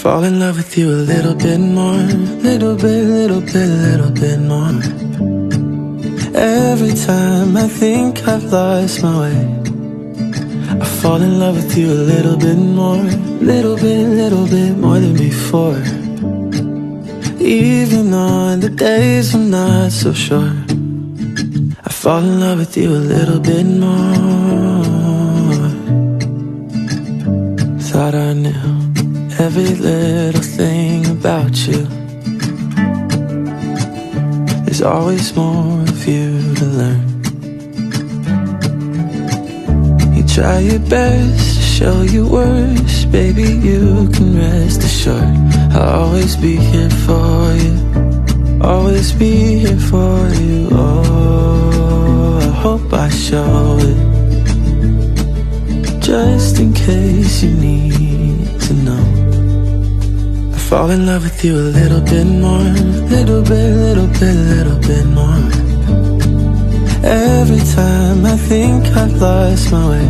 fall in love with you a little bit more, little bit more. Every time I think I've lost my way, I fall in love with you a little bit more, little bit more than before. Even on the days I'm not so sure, I fall in love with you a little bit more. Thought I knew every little thing about you. There's always more of you to learn. You try your best to show your worst, baby, you can rest assured I'll always be here for you, always be here for you. Oh, I hope I show it, just in case you need to know. I fall in love with you a little bit more, little bit more. Every time I think I've lost my way,